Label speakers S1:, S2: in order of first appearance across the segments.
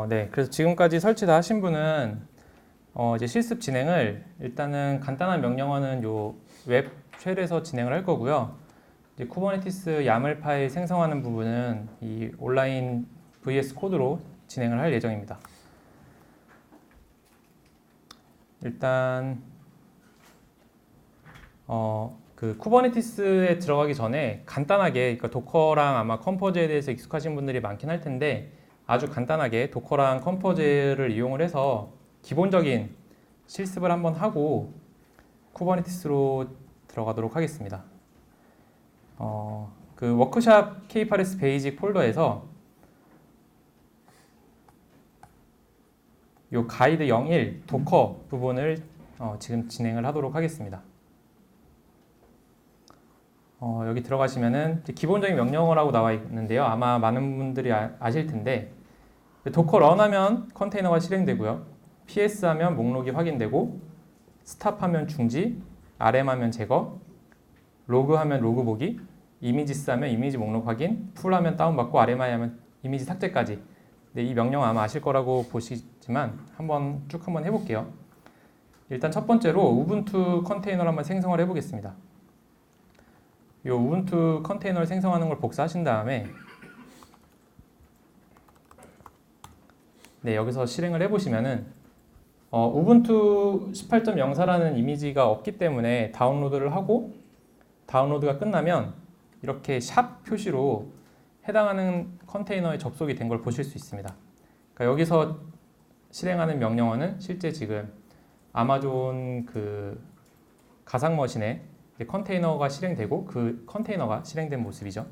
S1: 네. 그래서 지금까지 설치 다 하신 분은 이제 실습 진행을 일단은 간단한 명령어는 요 웹 쉘에서 진행을 할 거고요. 이제 쿠버네티스 야물 파일 생성하는 부분은 이 온라인 VS 코드로 진행을 할 예정입니다. 일단 그 쿠버네티스에 들어가기 전에 간단하게 그러니까 도커랑 아마 컴포즈에 대해서 익숙하신 분들이 많긴 할 텐데 아주 간단하게 도커랑 컴포즈를 이용을 해서 기본적인 실습을 한번 하고 쿠버네티스로 들어가도록 하겠습니다. 그 워크샵 K8S 베이직 폴더에서 요 가이드 01 도커 부분을 지금 진행을 하도록 하겠습니다. 여기 들어가시면은 기본적인 명령어라고 나와 있는데요. 아마 많은 분들이 아실 텐데 도커 런하면 컨테이너가 실행되고요. ps 하면 목록이 확인되고 스탑 하면 중지, rm 하면 제거, 로그 하면 로그 보기, 이미지스 하면 이미지 목록 확인, 풀 하면 다운받고 rmi 하면 이미지 삭제까지. 네, 이 명령 아마 아실 거라고 보시지만 한번 쭉 한번 해볼게요. 일단 첫 번째로 우분투 컨테이너를 한번 생성을 해보겠습니다. 이 우분투 컨테이너를 생성하는 걸 복사하신 다음에 네, 여기서 실행을 해보시면은 우분투 18.04라는 이미지가 없기 때문에 다운로드를 하고 다운로드가 끝나면 이렇게 샵 표시로 해당하는 컨테이너에 접속이 된 걸 보실 수 있습니다. 그러니까 여기서 실행하는 명령어는 실제 지금 아마존 그 가상 머신에 컨테이너가 실행되고 그 컨테이너가 실행된 모습이죠.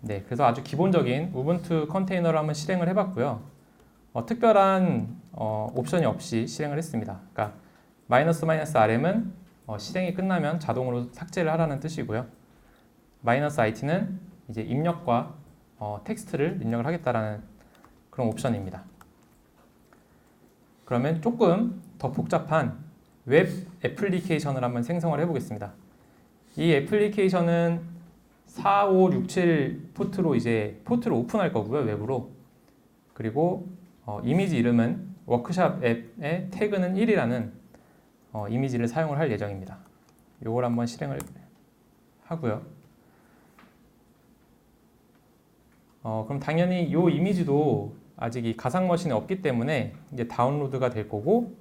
S1: 네, 그래서 아주 기본적인 우분투 컨테이너를 한번 실행을 해봤고요. 특별한 옵션이 없이 실행을 했습니다. 그러니까 -rm은 실행이 끝나면 자동으로 삭제를 하라는 뜻이고요. -it는 이제 입력과 텍스트를 입력을 하겠다라는 그런 옵션입니다. 그러면 조금 더 복잡한 웹 애플리케이션을 한번 생성을 해보겠습니다. 이 애플리케이션은 4567 포트로 이제 포트를 오픈할 거고요, 웹으로. 그리고 이미지 이름은 워크샵 앱의 태그는 1이라는 이미지를 사용을 할 예정입니다. 요걸 한번 실행을 하고요. 그럼 당연히 이 이미지도 아직 이 가상 머신에 없기 때문에 이제 다운로드가 될 거고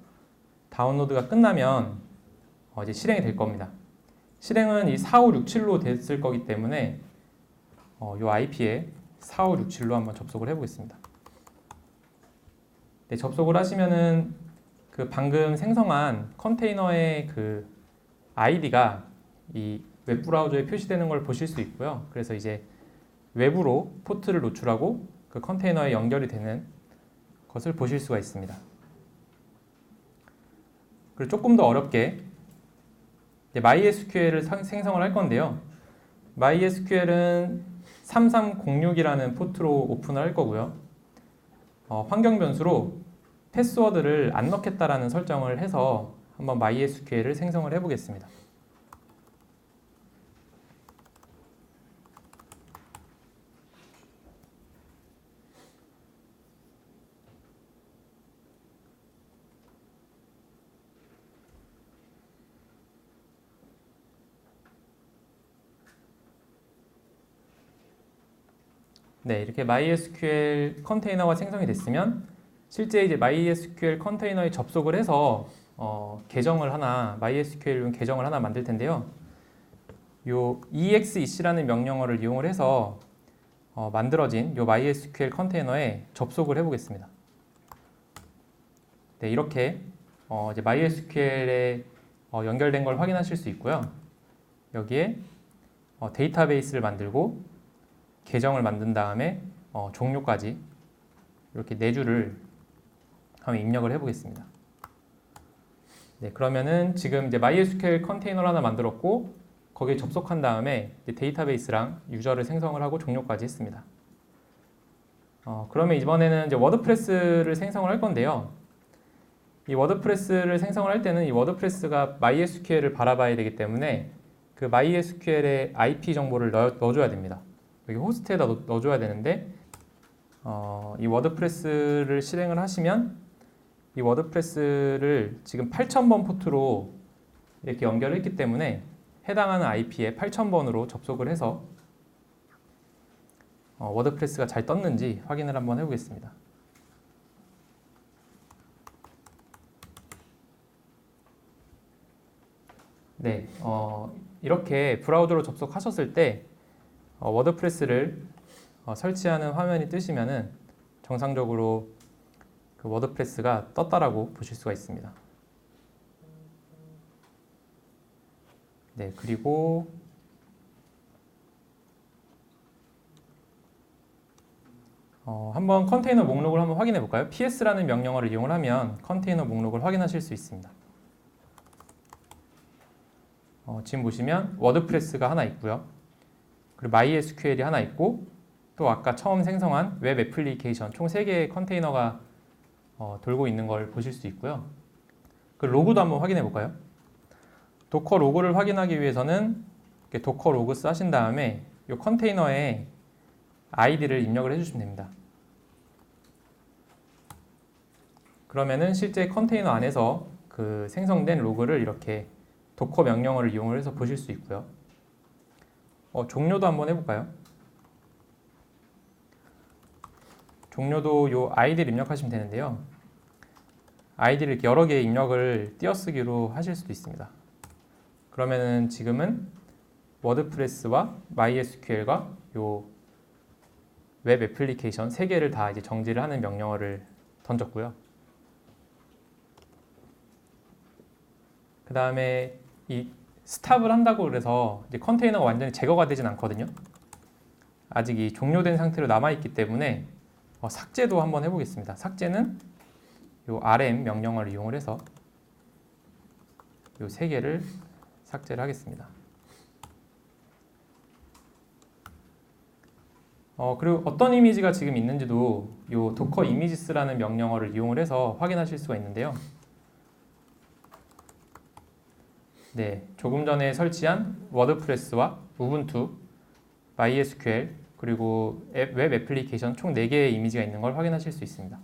S1: 다운로드가 끝나면 이제 실행이 될 겁니다. 실행은 이 4567로 됐을 거기 때문에 이 IP에 4567로 한번 접속을 해보겠습니다. 네, 접속을 하시면은 그 방금 생성한 컨테이너의 그 아이디가 이 웹브라우저에 표시되는 걸 보실 수 있고요. 그래서 이제 외부로 포트를 노출하고 그 컨테이너에 연결이 되는 것을 보실 수가 있습니다. 그리고 조금 더 어렵게 MySQL을 생성을 할 건데요. MySQL은 3306이라는 포트로 오픈을 할 거고요. 환경 변수로 패스워드를 안 넣겠다라는 설정을 해서 한번 MySQL을 생성을 해보겠습니다. 네, 이렇게 MySQL 컨테이너가 생성이 됐으면 실제 이제 MySQL 컨테이너에 접속을 해서 계정을 하나 MySQL 계정을 하나 만들 텐데요. 요 exec라는 명령어를 이용을 해서 만들어진 요 MySQL 컨테이너에 접속을 해보겠습니다. 네, 이렇게 이제 MySQL에 연결된 걸 확인하실 수 있고요. 여기에 데이터베이스를 만들고 계정을 만든 다음에 종료까지 이렇게 4줄을 한번 입력을 해보겠습니다. 네, 그러면은 지금 이제 MySQL 컨테이너를 하나 만들었고 거기에 접속한 다음에 데이터베이스랑 유저를 생성을 하고 종료까지 했습니다. 그러면 이번에는 이제 워드프레스를 생성을 할 건데요. 이 워드프레스를 생성을 할 때는 이 워드프레스가 MySQL을 바라봐야 되기 때문에 그 MySQL의 IP 정보를 넣어줘야 됩니다. 여기 호스트에다 넣어줘야 되는데 이 워드프레스를 실행을 하시면 이 워드프레스를 지금 8000번 포트로 이렇게 연결했기 때문에 해당하는 IP에 8000번으로 접속을 해서 워드프레스가 잘 떴는지 확인을 한번 해보겠습니다. 네, 이렇게 브라우저로 접속하셨을 때 워드프레스를 설치하는 화면이 뜨시면은 정상적으로 그 워드프레스가 떴다라고 보실 수가 있습니다. 네, 그리고 한번 컨테이너 목록을 한번 확인해 볼까요? ps라는 명령어를 이용을 하면 컨테이너 목록을 확인하실 수 있습니다. 지금 보시면 워드프레스가 하나 있고요. 그리고 MySQL이 하나 있고 또 아까 처음 생성한 웹 애플리케이션 총 3개의 컨테이너가 돌고 있는 걸 보실 수 있고요. 그 로그도 한번 확인해 볼까요? 도커 로그를 확인하기 위해서는 도커 로그스 하신 다음에 이 컨테이너에 아이디를 입력을 해주시면 됩니다. 그러면은 실제 컨테이너 안에서 그 생성된 로그를 이렇게 도커 명령어를 이용을 해서 보실 수 있고요. 종료도 한번 해볼까요? 종료도 이 아이디를 입력하시면 되는데요. 아이디를 이렇게 여러 개의 입력을 띄어쓰기로 하실 수도 있습니다. 그러면은 지금은 워드프레스와 MySQL과 요 웹 애플리케이션 3개를 다 이제 정지를 하는 명령어를 던졌고요. 그 다음에 이 스탑을 한다고 그래서 이제 컨테이너가 완전히 제거가 되진 않거든요. 아직 이 종료된 상태로 남아있기 때문에 삭제도 한번 해보겠습니다. 삭제는 요 rm 명령어를 이용을 해서 요 3개를 삭제를 하겠습니다. 그리고 어떤 이미지가 지금 있는지도 요 docker images라는 명령어를 이용을 해서 확인하실 수가 있는데요. 네, 조금 전에 설치한 워드프레스와 우분투, MySQL 그리고 웹 애플리케이션 총 4개의 이미지가 있는 걸 확인하실 수 있습니다.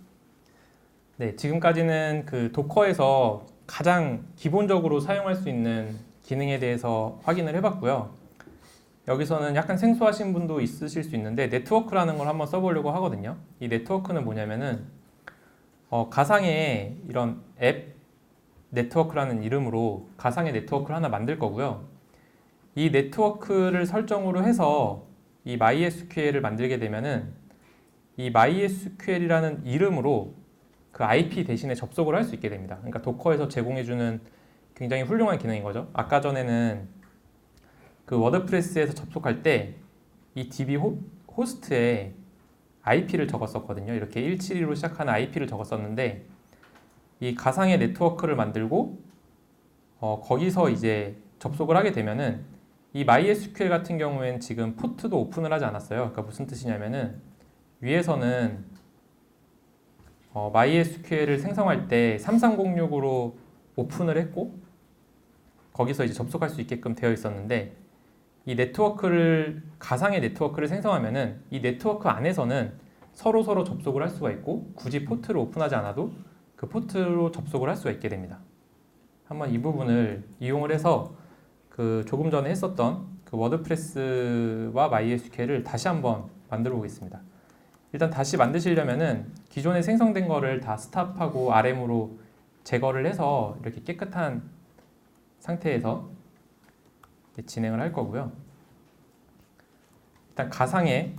S1: 네, 지금까지는 그 도커에서 가장 기본적으로 사용할 수 있는 기능에 대해서 확인을 해봤고요. 여기서는 약간 생소하신 분도 있으실 수 있는데 네트워크라는 걸 한번 써보려고 하거든요. 이 네트워크는 뭐냐면은 가상의 이런 앱 네트워크라는 이름으로 가상의 네트워크를 하나 만들 거고요. 이 네트워크를 설정으로 해서 이 MySQL을 만들게 되면은 이 MySQL이라는 이름으로 그 IP 대신에 접속을 할 수 있게 됩니다. 그러니까 도커에서 제공해주는 굉장히 훌륭한 기능인 거죠. 아까 전에는 그 워드프레스에서 접속할 때 이 DB 호스트에 IP를 적었었거든요. 이렇게 172로 시작하는 IP를 적었었는데 이 가상의 네트워크를 만들고 거기서 이제 접속을 하게 되면은 이 MySQL 같은 경우에는 지금 포트도 오픈을 하지 않았어요. 그러니까 무슨 뜻이냐면은 위에서는 MySQL을 생성할 때 3306으로 오픈을 했고 거기서 이제 접속할 수 있게끔 되어 있었는데 이 네트워크를 가상의 네트워크를 생성하면은 이 네트워크 안에서는 서로 접속을 할 수가 있고 굳이 포트를 오픈하지 않아도 그 포트로 접속을 할 수가 있게 됩니다. 한번 이 부분을 이용을 해서 그 조금 전에 했었던 그 워드프레스와 MySQL을 다시 한번 만들어 보겠습니다. 일단 다시 만드시려면은 기존에 생성된 거를 다 스탑하고 RM으로 제거를 해서 이렇게 깨끗한 상태에서 진행을 할 거고요. 일단 가상의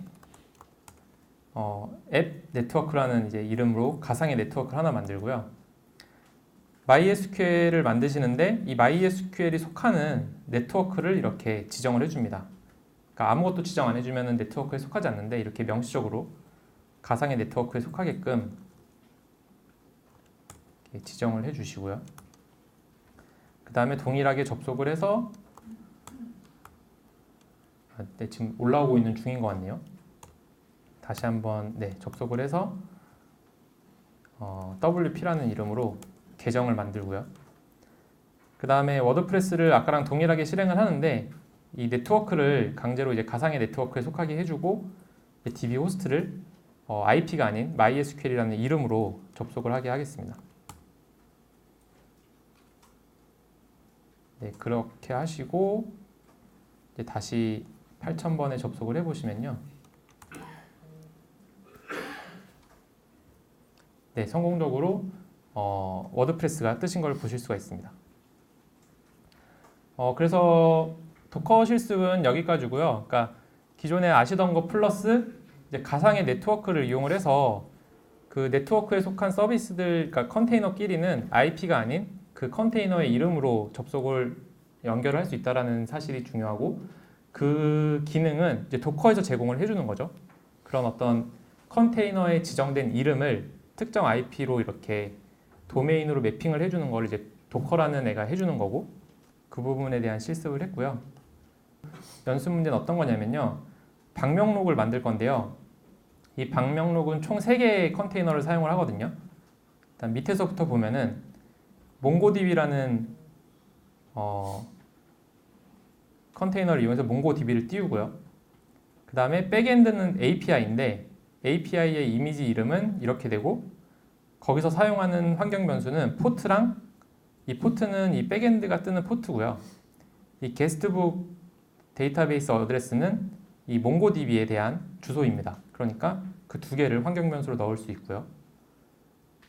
S1: 앱 네트워크라는 이제 이름으로 가상의 네트워크를 하나 만들고요. MySQL을 만드시는데 이 MySQL이 속하는 네트워크를 이렇게 지정을 해줍니다. 그러니까 아무것도 지정 안 해주면 네트워크에 속하지 않는데 이렇게 명시적으로 가상의 네트워크에 속하게끔 이렇게 지정을 해주시고요. 그 다음에 동일하게 접속을 해서 네, 지금 올라오고 있는 중인 것 같네요. 다시 한번 접속을 해서 WP라는 이름으로 계정을 만들고요. 그 다음에 워드프레스를 아까랑 동일하게 실행을 하는데 이 네트워크를 강제로 이제 가상의 네트워크에 속하게 해주고 DB 호스트를 IP가 아닌 MySQL이라는 이름으로 접속을 하게 하겠습니다. 네, 그렇게 하시고 이제 다시 8000번에 접속을 해보시면요. 네, 성공적으로 워드프레스가 뜨신 걸 보실 수가 있습니다. 그래서 도커 실습은 여기까지고요. 그러니까 기존에 아시던 거 플러스 이제 가상의 네트워크를 이용을 해서 그 네트워크에 속한 서비스들, 그러니까 컨테이너끼리는 IP가 아닌 그 컨테이너의 이름으로 접속을 연결을 할 수 있다는 사실이 중요하고, 그 기능은 이제 도커에서 제공을 해주는 거죠. 그런 어떤 컨테이너에 지정된 이름을 특정 IP로 이렇게 도메인으로 매핑을 해주는 걸 이제 도커라는 애가 해주는 거고, 그 부분에 대한 실습을 했고요. 연습 문제는 어떤 거냐면요. 방명록을 만들 건데요. 이 방명록은 총 3개의 컨테이너를 사용을 하거든요. 일단 밑에서부터 보면은 몽고DB라는 컨테이너를 이용해서 몽고DB를 띄우고요. 그 다음에 백엔드는 API인데 API의 이미지 이름은 이렇게 되고, 거기서 사용하는 환경 변수는 포트랑, 이 포트는 이 백엔드가 뜨는 포트고요. 이 게스트북 데이터베이스 어드레스는 이 몽고DB에 대한 주소입니다. 그러니까 그 2개를 환경 변수로 넣을 수 있고요.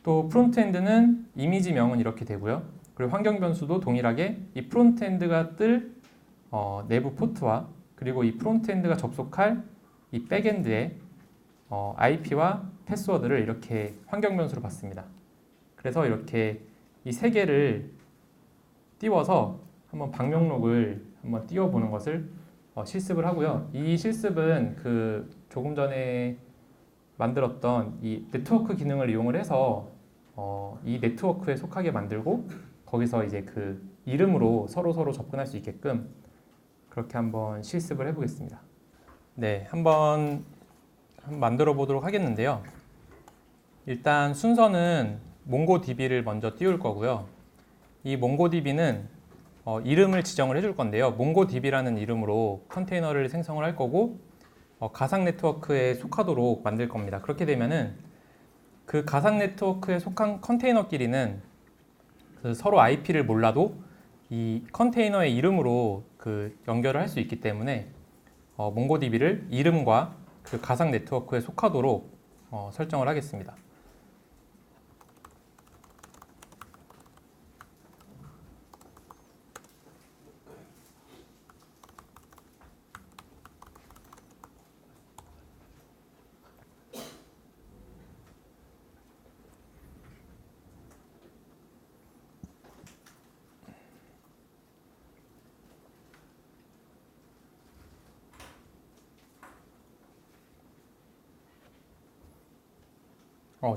S1: 또 프론트엔드는 이미지명은 이렇게 되고요. 그리고 환경 변수도 동일하게 이 프론트엔드가 뜰 내부 포트와 그리고 이 프론트엔드가 접속할 이 백엔드의 IP와 패스워드를 이렇게 환경 변수로 받습니다. 그래서 이렇게 이 3개를 띄워서 한번 방명록을 한번 띄워보는 것을 실습을 하고요. 이 실습은 그 조금 전에 만들었던 이 네트워크 기능을 이용을 해서 이 네트워크에 속하게 만들고, 거기서 이제 그 이름으로 서로 접근할 수 있게끔 그렇게 한번 실습을 해보겠습니다. 네, 한번 만들어 보도록 하겠는데요. 일단 순서는 몽고DB를 먼저 띄울 거고요. 이 몽고DB는 이름을 지정을 해줄 건데요. 몽고DB라는 이름으로 컨테이너를 생성을 할 거고, 가상 네트워크에 속하도록 만들 겁니다. 그렇게 되면은 그 가상 네트워크에 속한 컨테이너끼리는 그 서로 IP를 몰라도 이 컨테이너의 이름으로 그 연결을 할 수 있기 때문에 몽고DB를 이름과 그 가상 네트워크에 속하도록 설정을 하겠습니다.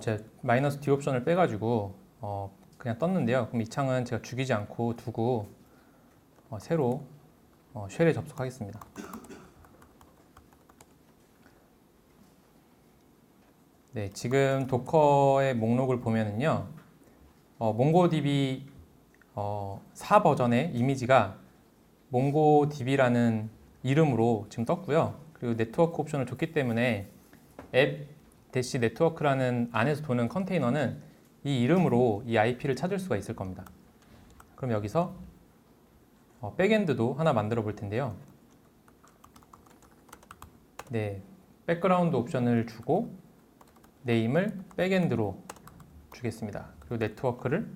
S1: 제가 마이너스 D 옵션을 빼가지고 그냥 떴는데요. 그럼 이 창은 제가 죽이지 않고 두고 새로 쉘에 접속하겠습니다. 네, 지금 도커의 목록을 보면은요, 몽고DB 4 버전의 이미지가 몽고DB라는 이름으로 지금 떴고요. 그리고 네트워크 옵션을 줬기 때문에 앱 대시 네트워크라는 안에서 도는 컨테이너는 이 이름으로 이 IP를 찾을 수가 있을 겁니다. 그럼 여기서 백엔드도 하나 만들어 볼 텐데요. 네, 백그라운드 옵션을 주고 네임을 백엔드로 주겠습니다. 그리고 네트워크를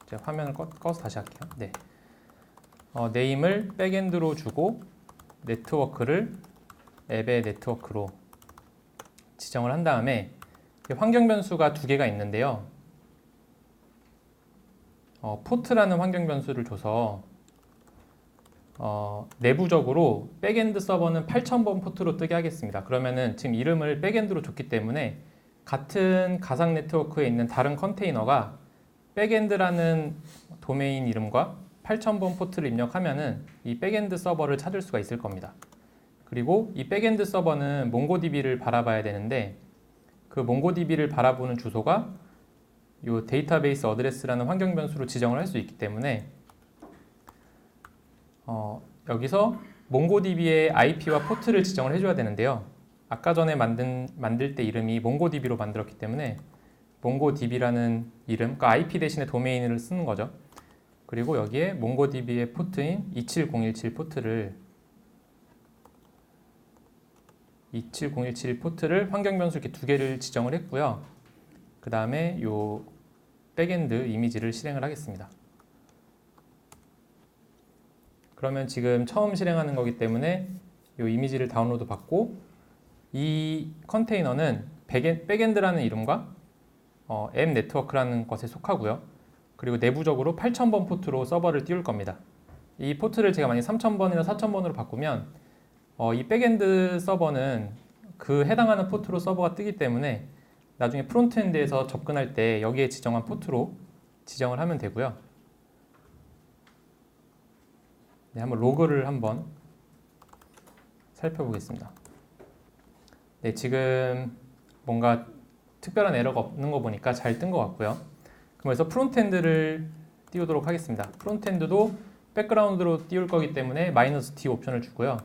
S1: 제가 화면을 꺼서 다시 할게요. 네, 네임을 백엔드로 주고 네트워크를 앱의 네트워크로 지정을 한 다음에 환경 변수가 2개가 있는데요. 포트라는 환경 변수를 줘서 내부적으로 백엔드 서버는 8000번 포트로 뜨게 하겠습니다. 그러면은 지금 이름을 백엔드로 줬기 때문에 같은 가상 네트워크에 있는 다른 컨테이너가 백엔드라는 도메인 이름과 8000번 포트를 입력하면은 이 백엔드 서버를 찾을 수가 있을 겁니다. 그리고 이 백엔드 서버는 몽고DB를 바라봐야 되는데, 그 몽고DB를 바라보는 주소가 이 데이터베이스 어드레스라는 환경 변수로 지정을 할 수 있기 때문에 여기서 몽고DB의 IP와 포트를 지정을 해줘야 되는데요. 아까 전에 만들 때 이름이 몽고DB로 만들었기 때문에 몽고DB라는 이름, 그러니까 IP 대신에 도메인을 쓰는 거죠. 그리고 여기에 몽고DB의 포트인 27017 포트를 환경 변수 이렇게 두 개를 지정을 했고요. 그 다음에 요 백엔드 이미지를 실행을 하겠습니다. 그러면 지금 처음 실행하는 거기 때문에 요 이미지를 다운로드 받고 이 컨테이너는 백엔드라는 이름과 앱 네트워크라는 것에 속하고요. 그리고 내부적으로 8000번 포트로 서버를 띄울 겁니다. 이 포트를 제가 만약 3000번이나 4000번으로 바꾸면 이 백엔드 서버는 그 해당하는 포트로 서버가 뜨기 때문에 나중에 프론트엔드에서 접근할 때 여기에 지정한 포트로 지정을 하면 되고요. 네, 한번 로그를 한번 살펴보겠습니다. 네, 지금 뭔가 특별한 에러가 없는 거 보니까 잘 뜬 것 같고요. 그래서 프론트엔드를 띄우도록 하겠습니다. 프론트엔드도 백그라운드로 띄울 거기 때문에 -D 옵션을 주고요.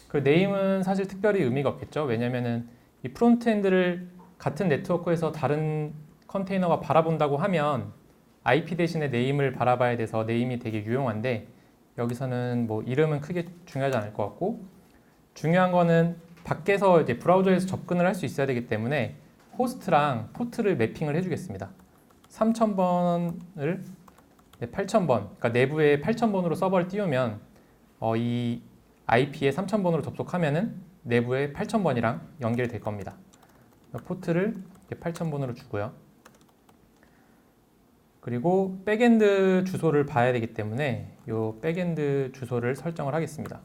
S1: 그 네임은 사실 특별히 의미가 없겠죠. 왜냐면은 이 프론트엔드를 같은 네트워크에서 다른 컨테이너가 바라본다고 하면 IP 대신에 네임을 바라봐야 돼서 네임이 되게 유용한데 여기서는 뭐 이름은 크게 중요하지 않을 것 같고 중요한 거는 밖에서 이제 브라우저에서 접근을 할 수 있어야 되기 때문에 호스트랑 포트를 매핑을 해주겠습니다. 3000번을 8000번, 그러니까 내부에 8000번으로 서버를 띄우면 이 IP에 3000번으로 접속하면은 내부에 8000번이랑 연결될 겁니다. 포트를 8000번으로 주고요. 그리고 백엔드 주소를 봐야 되기 때문에 이 백엔드 주소를 설정을 하겠습니다.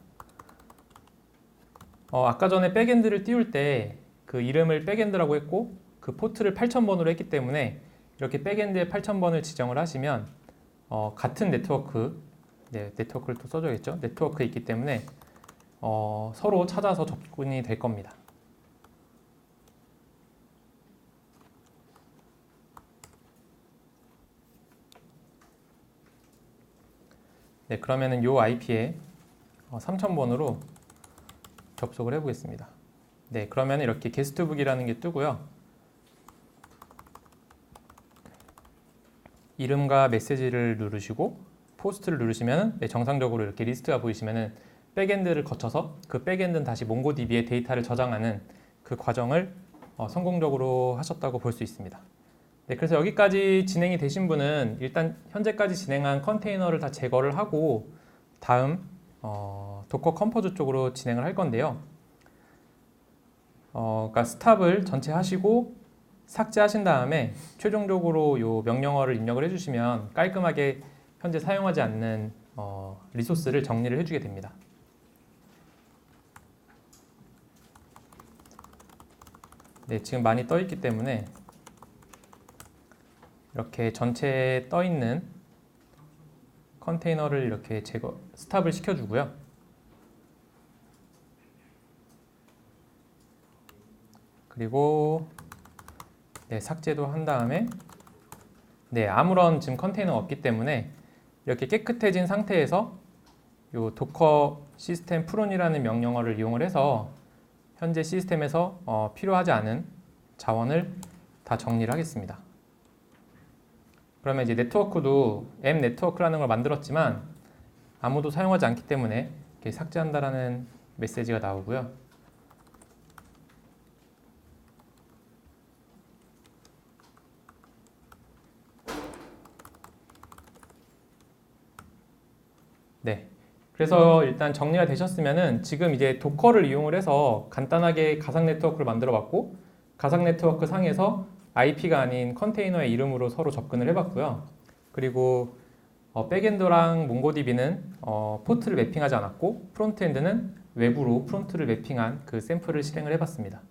S1: 아까 전에 백엔드를 띄울 때 그 이름을 백엔드라고 했고 그 포트를 8000번으로 했기 때문에 이렇게 백엔드에 8000번을 지정을 하시면 같은 네트워크, 네트워크를 또 써줘야겠죠? 네트워크에 있기 때문에 서로 찾아서 접근이 될 겁니다. 네, 그러면은 요 IP에 3000번으로 접속을 해보겠습니다. 네, 그러면 이렇게 게스트북이라는 게 뜨고요. 이름과 메시지를 누르시고 포스트를 누르시면 정상적으로 이렇게 리스트가 보이시면은 백엔드를 거쳐서 그 백엔드는 다시 몽고DB에 데이터를 저장하는 그 과정을 성공적으로 하셨다고 볼 수 있습니다. 네, 그래서 여기까지 진행이 되신 분은 일단 현재까지 진행한 컨테이너를 다 제거를 하고 다음 도커 컴포즈 쪽으로 진행을 할 건데요. 그러니까 스탑을 전체 하시고 삭제하신 다음에 최종적으로 이 명령어를 입력을 해주시면 깔끔하게 현재 사용하지 않는 리소스를 정리를 해주게 됩니다. 네, 지금 많이 떠 있기 때문에 이렇게 전체에 떠 있는 컨테이너를 이렇게 스탑을 시켜주고요. 그리고 삭제도 한 다음에 아무런 지금 컨테이너가 없기 때문에 이렇게 깨끗해진 상태에서 요 도커 시스템 프론이라는 명령어를 이용을 해서 현재 시스템에서 필요하지 않은 자원을 다 정리를 하겠습니다. 그러면 이제 네트워크도 앱 네트워크라는 걸 만들었지만 아무도 사용하지 않기 때문에 이렇게 삭제한다라는 메시지가 나오고요. 네. 그래서 일단 정리가 되셨으면은 지금 이제 도커를 이용을 해서 간단하게 가상 네트워크를 만들어 봤고 가상 네트워크 상에서 IP가 아닌 컨테이너의 이름으로 서로 접근을 해봤고요. 그리고 백엔드랑 몽고DB는 포트를 매핑하지 않았고 프론트엔드는 외부로 프론트를 매핑한 그 샘플을 실행을 해봤습니다.